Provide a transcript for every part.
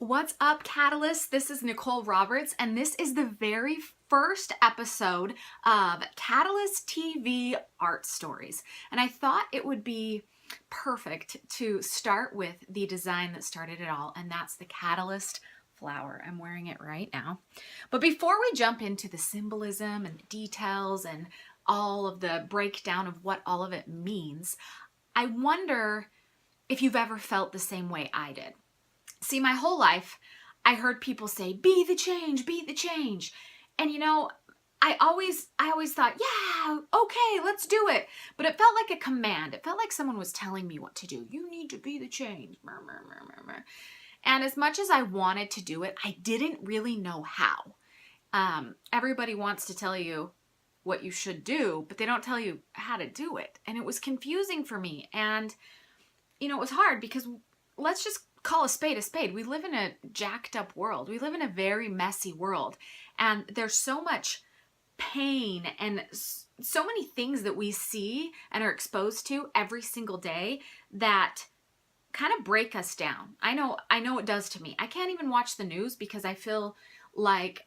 What's up, Catalyst? This is Nicole Roberts, and this is the very first episode of Catalyst TV Art Stories. And I thought it would be perfect to start with the design that started it all, and that's the Catalyst flower. I'm wearing it right now. But before we jump into the symbolism and the details and all of the breakdown of what all of it means, I wonder if you've ever felt the same way I did. See, my whole life, I heard people say, be the change, be the change. And you know, I always thought, yeah, okay, let's do it. But it felt like a command. It felt like someone was telling me what to do. You need to be the change. And as much as I wanted to do it, I didn't really know how. Everybody wants to tell you what you should do, but they don't tell you how to do it. And it was confusing for me. And, you know, it was hard because let's just call a spade a spade. We live in a jacked up world. We live in a very messy world. And there's so much pain and so many things that we see and are exposed to every single day that kind of break us down. I know it does to me. I can't even watch the news because I feel like,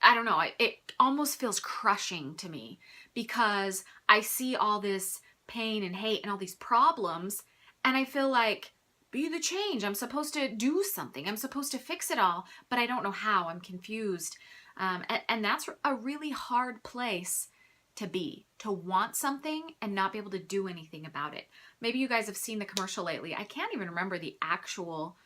I don't know, it almost feels crushing to me because I see all this pain and hate and all these problems, and I feel like, be the change. I'm supposed to do something. I'm supposed to fix it all, but I don't know how. I'm confused. And that's a really hard place to be, to want something and not be able to do anything about it. Maybe you guys have seen the commercial lately. I can't even remember the actual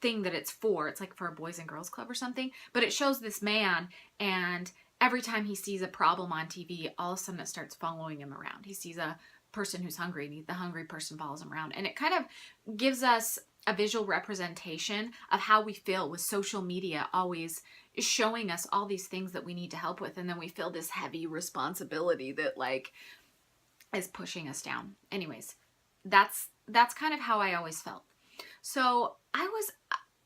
thing that it's for. It's like for a Boys and Girls Club or something, but it shows this man, and every time he sees a problem on TV, all of a sudden it starts following him around. He sees a person who's hungry, and the hungry person follows him around. And it kind of gives us a visual representation of how we feel with social media always showing us all these things that we need to help with. And then we feel this heavy responsibility that like is pushing us down. Anyways, that's kind of how I always felt. So I was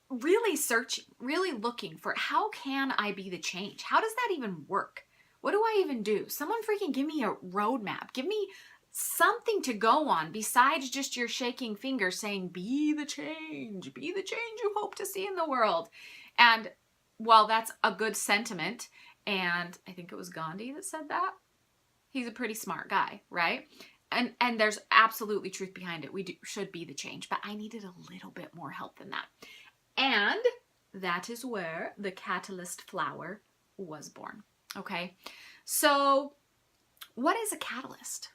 really searching, really looking for how can I be the change? How does that even work? What do I even do? Someone freaking give me a roadmap. Give me something to go on besides just your shaking finger saying, be the change you hope to see in the world. And while that's a good sentiment, and I think it was Gandhi that said that, he's a pretty smart guy, right? And there's absolutely truth behind it. We should be the change, but I needed a little bit more help than that. And that is where the Catalyst flower was born. Okay, so what is a catalyst?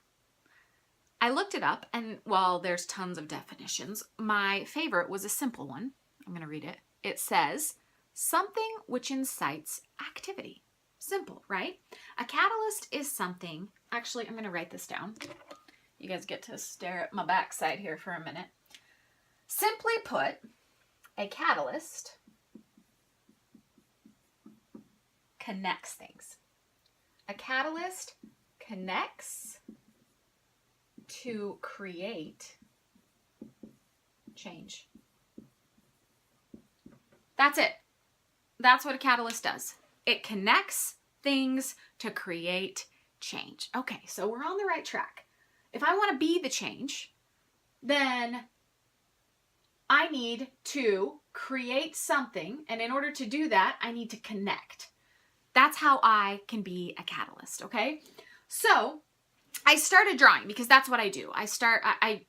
I looked it up, and while there's tons of definitions, my favorite was a simple one. I'm going to read it. It says, something which incites activity. Simple, right? A catalyst is something, actually, I'm going to write this down. You guys get to stare at my backside here for a minute. Simply put, a catalyst connects things. A catalyst connects to create change. That's it. That's what a catalyst does. It connects things to create change. Okay, so we're on the right track. If I want to be the change, then I need to create something, and in order to do that, I need to connect. That's how I can be a catalyst, okay? So I started drawing because that's what I do. I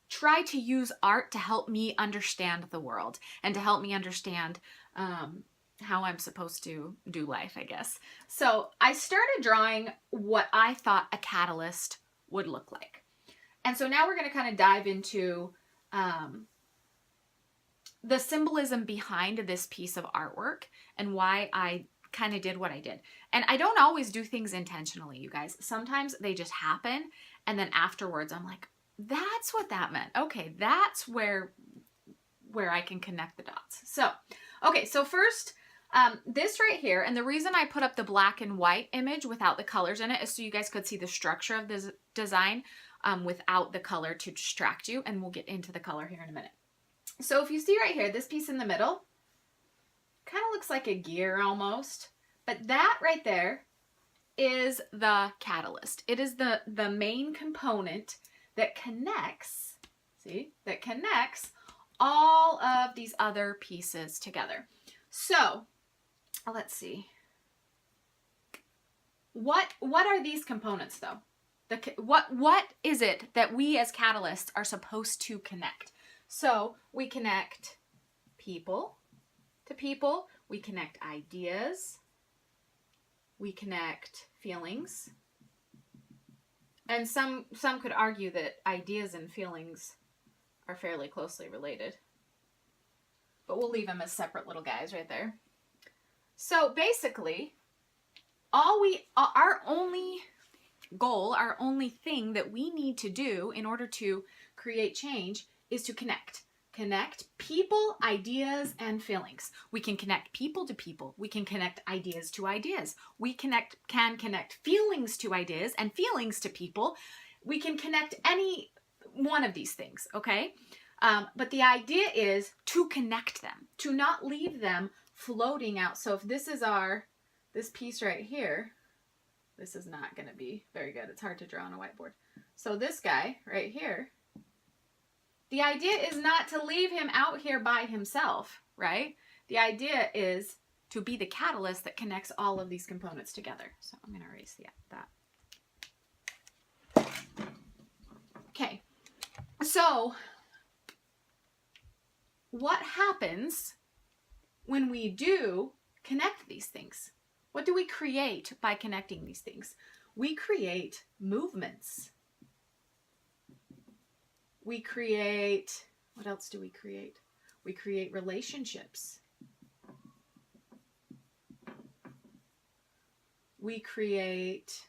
try to use art to help me understand the world and to help me understand how I'm supposed to do life, I guess. So I started drawing what I thought a catalyst would look like. And so now we're going to kind of dive into the symbolism behind this piece of artwork and why I kind of did what I did. And I don't always do things intentionally, you guys. Sometimes they just happen, and then afterwards I'm like, that's what that meant. Okay, that's where I can connect the dots. So, okay, so first, this right here, and the reason I put up the black and white image without the colors in it is so you guys could see the structure of this design without the color to distract you, and we'll get into the color here in a minute. So if you see right here, this piece in the middle, kind of looks like a gear almost, but that right there is the catalyst. It is the main component that connects, see, that connects all of these other pieces together. So let's see. What are these components though? What is it that we as catalysts are supposed to connect? So we connect people to people, we connect ideas, we connect feelings. And some could argue that ideas and feelings are fairly closely related. But we'll leave them as separate little guys right there. So basically, our only goal, our only thing that we need to do in order to create change is to connect. Connect people, ideas, and feelings. We can connect people to people. We can connect ideas to ideas. We can connect feelings to ideas and feelings to people. We can connect any one of these things, okay? But the idea is to connect them, to not leave them floating out. So if this is this piece right here, this is not going to be very good. It's hard to draw on a whiteboard. So this guy right here, the idea is not to leave him out here by himself, right? The idea is to be the catalyst that connects all of these components together. So I'm going to erase that. Okay. So what happens when we do connect these things? What do we create by connecting these things? We create movements. We create, what else do we create? We create relationships. We create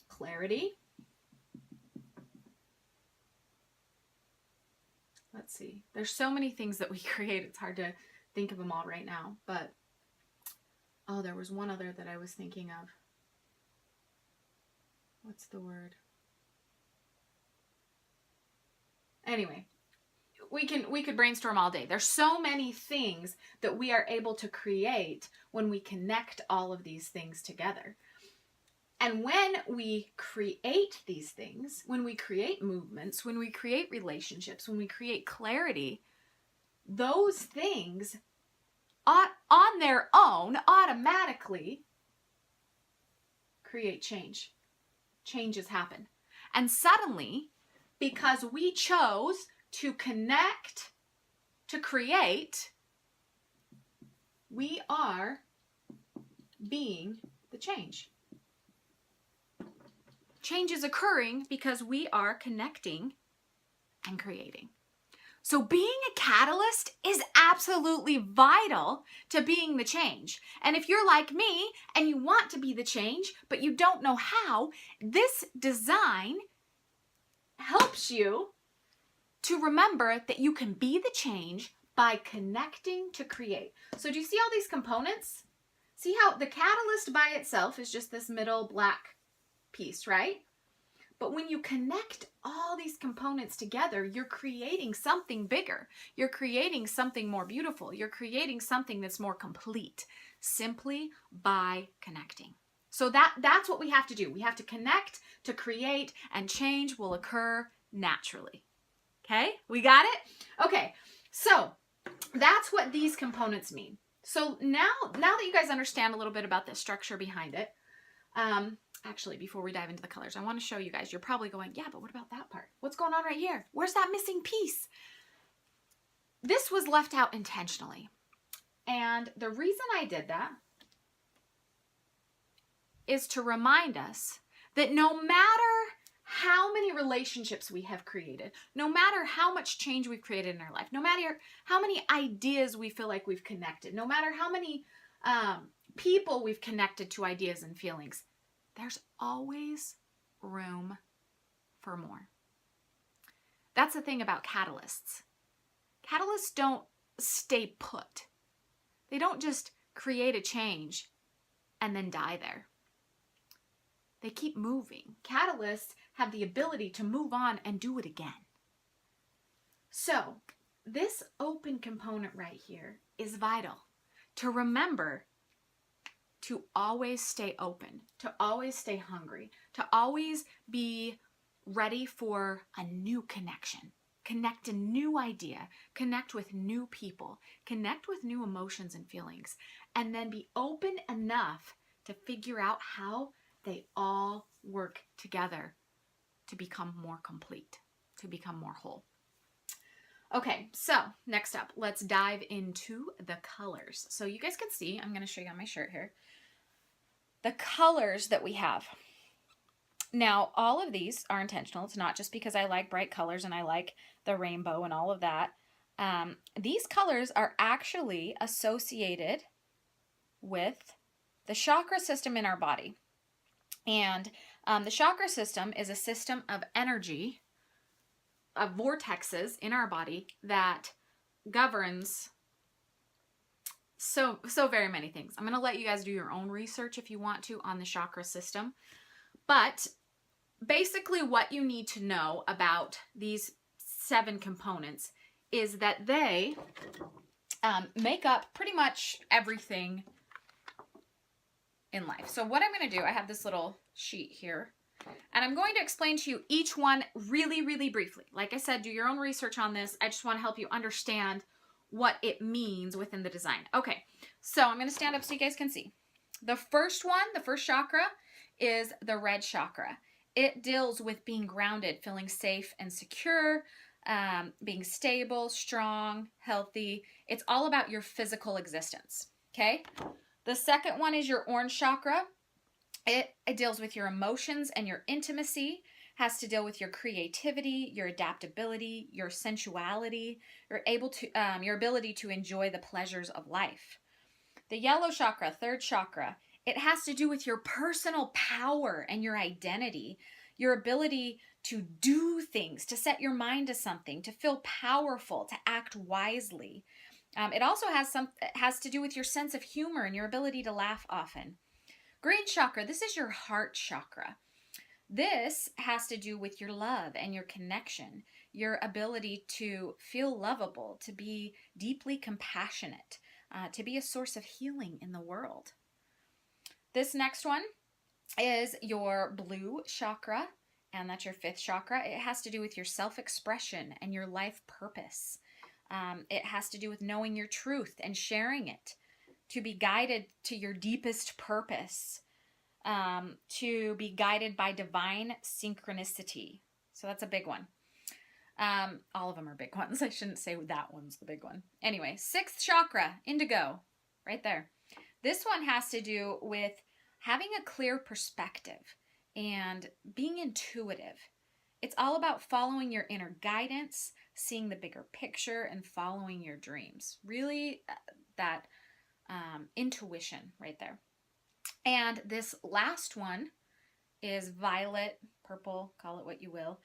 clarity. Let's see. There's so many things that we create. It's hard to think of them all right now, but oh, there was one other that I was thinking of. What's the word? Anyway, we could brainstorm all day. There's so many things that we are able to create when we connect all of these things together. And when we create these things, when we create movements, when we create relationships, when we create clarity, those things on their own automatically create change. Changes happen. And suddenly, because we chose to connect, to create, we are being the change. Change is occurring because we are connecting and creating. So being a catalyst is absolutely vital to being the change. And if you're like me and you want to be the change, but you don't know how, this design helps you to remember that you can be the change by connecting to create. So do you see all these components? See how the catalyst by itself is just this middle black piece, right? But when you connect all these components together, you're creating something bigger. You're creating something more beautiful. You're creating something that's more complete simply by connecting. So that's what we have to do. We have to connect to create, and change will occur naturally. Okay, we got it? Okay, so that's what these components mean. So now that you guys understand a little bit about the structure behind it, actually, before we dive into the colors, I want to show you guys. You're probably going, yeah, but what about that part? What's going on right here? Where's that missing piece? This was left out intentionally. And the reason I did that is to remind us that no matter how many relationships we have created, no matter how much change we've created in our life, no matter how many ideas we feel like we've connected, no matter how many people we've connected to ideas and feelings, there's always room for more. That's the thing about catalysts. Catalysts don't stay put. They don't just create a change and then die there. They keep moving. Catalysts have the ability to move on and do it again. So this open component right here is vital to remember to always stay open, to always stay hungry, to always be ready for a new connection. connect a new idea, connect with new people, connect with new emotions and feelings, and then be open enough to figure out how they all work together to become more complete, to become more whole. Okay, so next up, let's dive into the colors. So you guys can see, I'm going to show you on my shirt here, the colors that we have. Now, all of these are intentional. It's not just because I like bright colors and I like the rainbow and all of that. These colors are actually associated with the chakra system in our body. And the chakra system is a system of energy, of vortexes in our body that governs so very many things. I'm going to let you guys do your own research if you want to on the chakra system. But basically what you need to know about these 7 components is that they make up pretty much everything in life. So what I'm going to do, I have this little sheet here, and I'm going to explain to you each one really, really briefly. Like I said, do your own research on this. I just want to help you understand what it means within the design. Okay, so I'm going to stand up so you guys can see. The first one, the first chakra, is the red chakra. It deals with being grounded, feeling safe and secure, being stable, strong, healthy. It's all about your physical existence, okay? The second one is your orange chakra. It deals with your emotions and your intimacy, has to deal with your creativity, your adaptability, your sensuality, your ability to enjoy the pleasures of life. The yellow chakra, third chakra, it has to do with your personal power and your identity, your ability to do things, to set your mind to something, to feel powerful, to act wisely. It also has to do with your sense of humor and your ability to laugh often. Green chakra, this is your heart chakra. This has to do with your love and your connection, your ability to feel lovable, to be deeply compassionate, to be a source of healing in the world. This next one is your blue chakra, and that's your 5th chakra. It has to do with your self-expression and your life purpose. It has to do with knowing your truth and sharing it, to be guided to your deepest purpose, to be guided by divine synchronicity. So that's a big one. All of them are big ones. I shouldn't say that one's the big one. Anyway, 6th chakra, indigo, right there. This one has to do with having a clear perspective and being intuitive. It's all about following your inner guidance, seeing the bigger picture, and following your dreams. Really, that intuition right there. And this last one is violet, purple, call it what you will.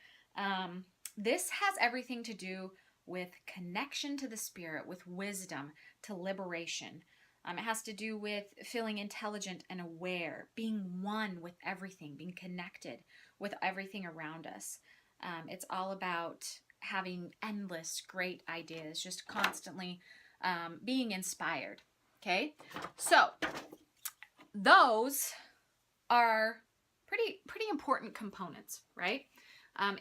This has everything to do with connection to the spirit, with wisdom, to liberation. It has to do with feeling intelligent and aware, being one with everything, being connected with everything around us. It's all about having endless great ideas, just constantly being inspired. Okay, so those are pretty important components, right?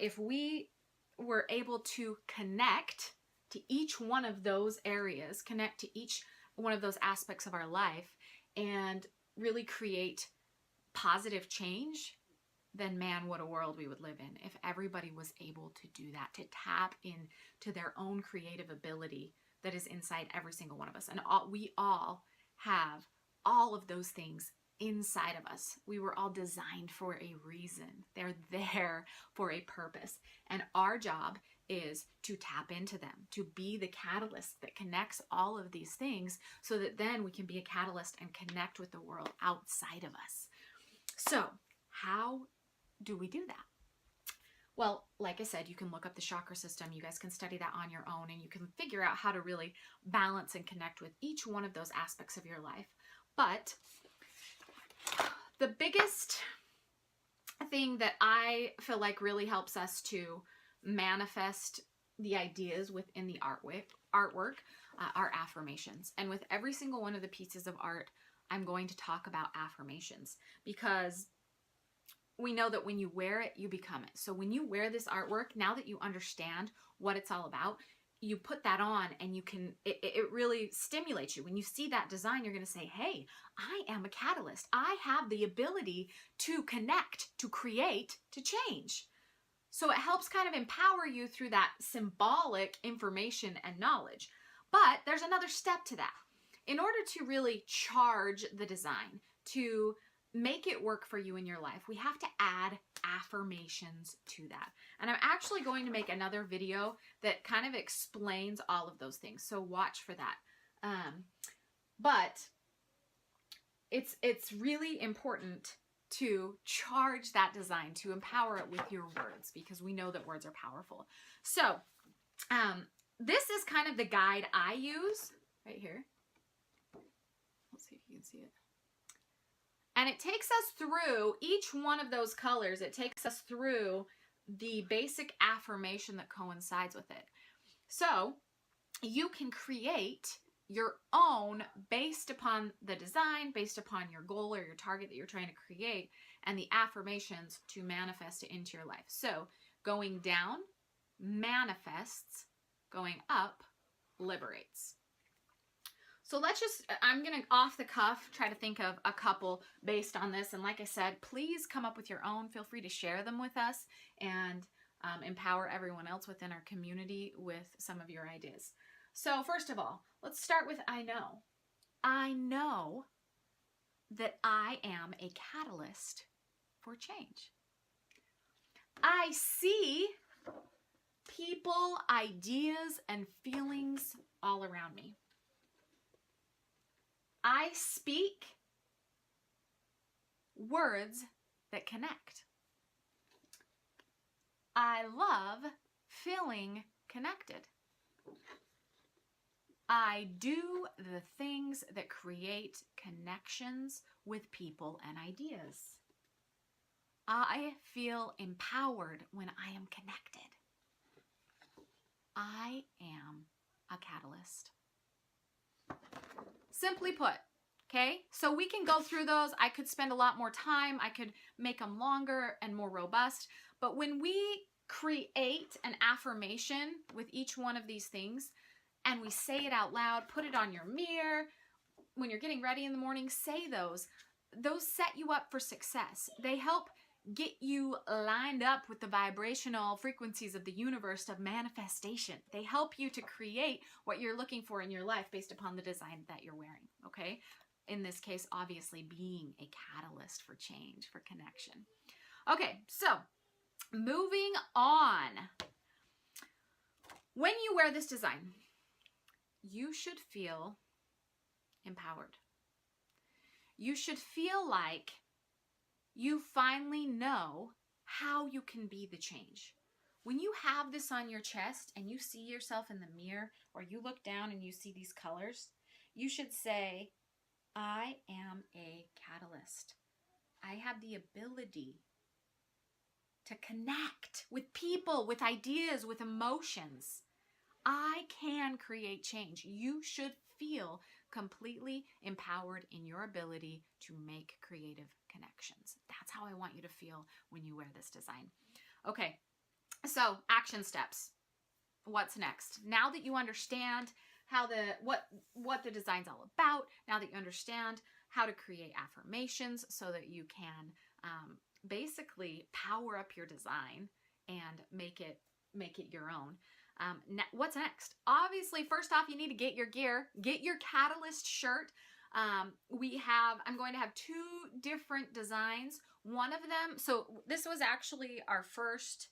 If we were able to connect to each one of those areas, connect to each one of those aspects of our life, and really create positive change, then man, what a world we would live in if everybody was able to do that, to tap into their own creative ability that is inside every single one of us. And we all have all of those things inside of us. We were all designed for a reason. They're there for a purpose. And our job is to tap into them, to be the catalyst that connects all of these things so that then we can be a catalyst and connect with the world outside of us. So how do we do that? Well, like I said, you can look up the chakra system. You guys can study that on your own, and you can figure out how to really balance and connect with each one of those aspects of your life. But the biggest thing that I feel like really helps us to manifest the ideas within the artwork are affirmations. And with every single one of the pieces of art, I'm going to talk about affirmations, because we know that when you wear it, you become it. So when you wear this artwork, now that you understand what it's all about, you put that on and you can, it really stimulates you. When you see that design, you're going to say, hey, I am a catalyst. I have the ability to connect, to create, to change. So it helps kind of empower you through that symbolic information and knowledge. But there's another step to that. In order to really charge the design, to make it work for you in your life, we have to add affirmations to that. And I'm actually going to make another video that kind of explains all of those things. So watch for that. But it's really important to charge that design, to empower it with your words, because we know that words are powerful. So this is kind of the guide I use right here. Let's see if you can see it. And it takes us through each one of those colors. It takes us through the basic affirmation that coincides with it. So you can create your own based upon the design, based upon your goal or your target that you're trying to create, and the affirmations to manifest it into your life. So going down manifests, going up liberates. So let's just, I'm going to off the cuff try to think of a couple based on this. And like I said, please come up with your own. Feel free to share them with us and empower everyone else within our community with some of your ideas. So first of all, let's start with I know. I know that I am a catalyst for change. I see people, ideas, and feelings all around me. I speak words that connect. I love feeling connected. I do the things that create connections with people and ideas. I feel empowered when I am connected. I am a catalyst. Simply put, okay? So we can go through those. I could spend a lot more time. I could make them longer and more robust. But when we create an affirmation with each one of these things, and we say it out loud, put it on your mirror, when you're getting ready in the morning, say those. Those set you up for success. They help get you lined up with the vibrational frequencies of the universe of manifestation. They help you to create what you're looking for in your life based upon the design that you're wearing, okay? In this case, obviously being a catalyst for change, for connection. Okay, so moving on. When you wear this design, you should feel empowered. You should feel like you finally know how you can be the change. When you have this on your chest and you see yourself in the mirror, or you look down and you see these colors, you should say, I am a catalyst. I have the ability to connect with people, with ideas, with emotions. I can create change. You should feel completely empowered in your ability to make creative connections. That's how I want you to feel when you wear this design. Okay, so action steps. What's next? Now that you understand how what the design's all about, now that you understand how to create affirmations so that you can basically power up your design and make it your own. What's next? Obviously, first off, you need to get your gear, get your Catalyst shirt. I'm going to have two different designs. One of them, so this was actually our first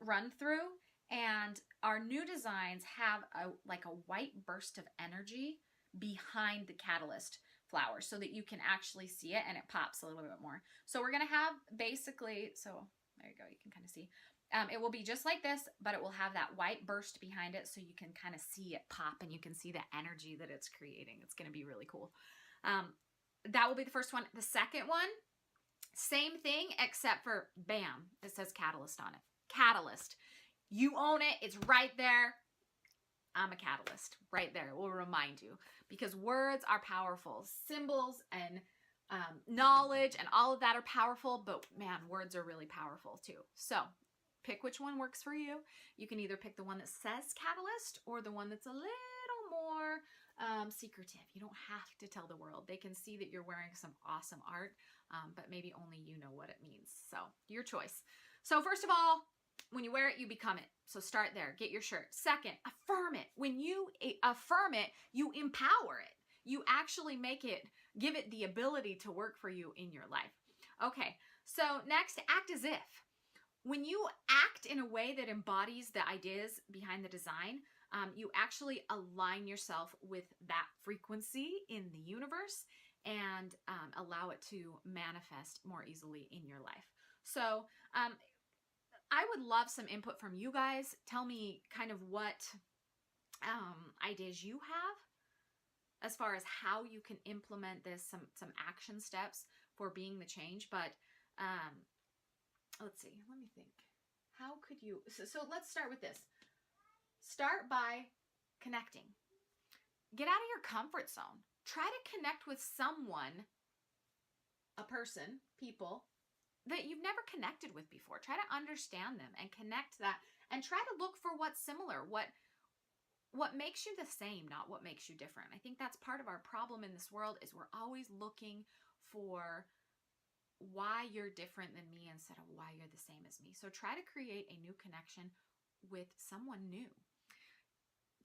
run through, and our new designs have like a white burst of energy behind the Catalyst flower so that you can actually see it and it pops a little bit more. So we're going to have basically, so there you go, you can kind of see. It will be just like this, but it will have that white burst behind it so you can kind of see it pop and you can see the energy that it's creating. It's going to be really cool. That will be the first one. The second one, same thing, except for bam, it says Catalyst on it. Catalyst. You own it. It's right there. I'm a catalyst right there. It will remind you because words are powerful. Symbols and knowledge and all of that are powerful, but man, words are really powerful too. So pick which one works for you. You can either pick the one that says catalyst or the one that's a little more secretive. You don't have to tell the world. They can see that you're wearing some awesome art, but maybe only you know what it means. So your choice. So first of all, when you wear it, you become it. So start there. Get your shirt. Second, affirm it. When you affirm it, you empower it. You actually give it the ability to work for you in your life. Okay, so next, act as if. When you act in a way that embodies the ideas behind the design, you actually align yourself with that frequency in the universe and allow it to manifest more easily in your life. So I would love some input from you guys. Tell me kind of what ideas you have as far as how you can implement this, some action steps for being the change. But let's see, let me think. How could you, so let's start with this. Start by connecting. Get out of your comfort zone. Try to connect with someone, a person, people, that you've never connected with before. Try to understand them and connect that and try to look for what's similar, what makes you the same, not what makes you different. I think that's part of our problem in this world is we're always looking for why you're different than me instead of why you're the same as me. So try to create a new connection with someone new.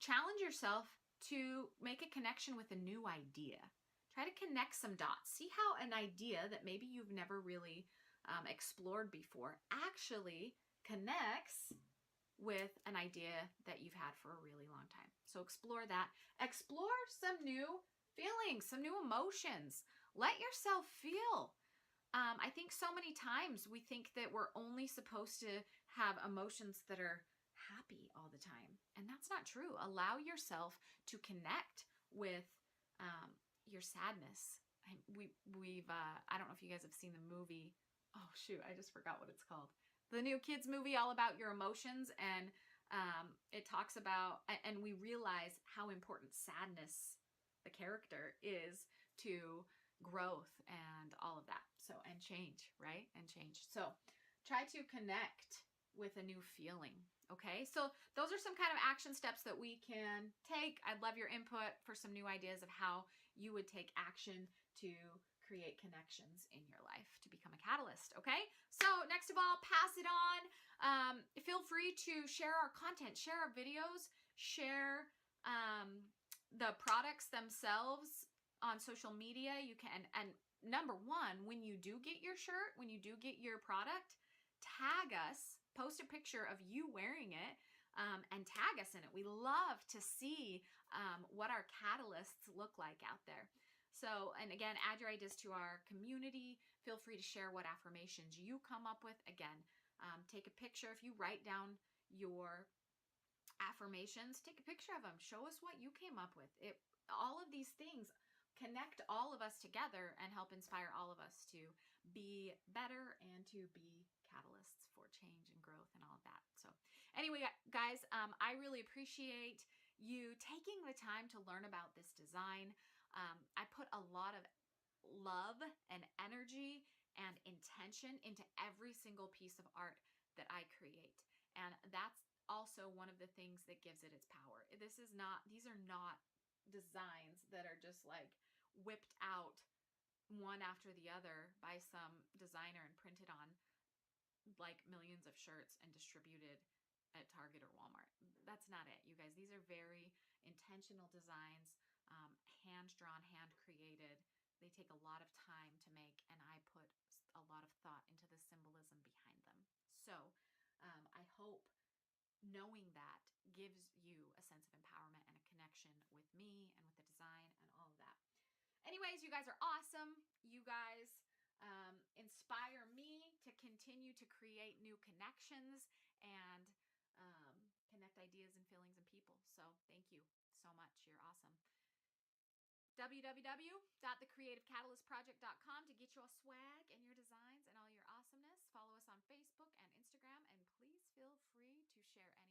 Challenge yourself to make a connection with a new idea. Try to connect some dots. See how an idea that maybe you've never really explored before actually connects with an idea that you've had for a really long time. So explore that. Explore some new feelings, some new emotions. Let yourself feel. I think so many times we think that we're only supposed to have emotions that are happy all the time. And that's not true. Allow yourself to connect with your sadness. I don't know if you guys have seen the movie. Oh shoot, I just forgot what it's called. The new kids movie all about your emotions, and it talks about, and we realize how important sadness, the character, is to growth and all of that. So, and change, right? And change. So try to connect with a new feeling. Okay, so those are some kind of action steps that we can take. I'd love your input for some new ideas of how you would take action to create connections in your life to become a catalyst. Okay, so next of all, pass it on. Feel free to share our content, share our videos, share the products themselves on social media. You can, and number one, when you do get your shirt, when you do get your product, tag us, post a picture of you wearing it, and tag us in it. We love to see what our catalysts look like out there. So, and again, add your ideas to our community. Feel free to share what affirmations you come up with. Again, take a picture. If you write down your affirmations, take a picture of them. Show us what you came up with. All of these things connect all of us together and help inspire all of us to be better and to be catalysts for change and growth and all of that. So anyway, guys, I really appreciate you taking the time to learn about this design. I put a lot of love and energy and intention into every single piece of art that I create. And that's also one of the things that gives it its power. These are not designs that are just like whipped out one after the other by some designer and printed on like millions of shirts and distributed at Target or Walmart. That's not it, you guys. These are very intentional designs, hand-drawn, hand-created. They take a lot of time to make, and I put a lot of thought into the symbolism behind them. So I hope knowing that gives you a sense of empowerment and a connection with me and with the design and all of that. Anyways, you guys are awesome. You guys inspire me to continue to create new connections and connect ideas and feelings and people. So thank you so much. You're awesome. www.thecreativecatalyst.project.com to get your swag and your designs and all your awesomeness. Follow us on Facebook and Instagram, and please feel free to share any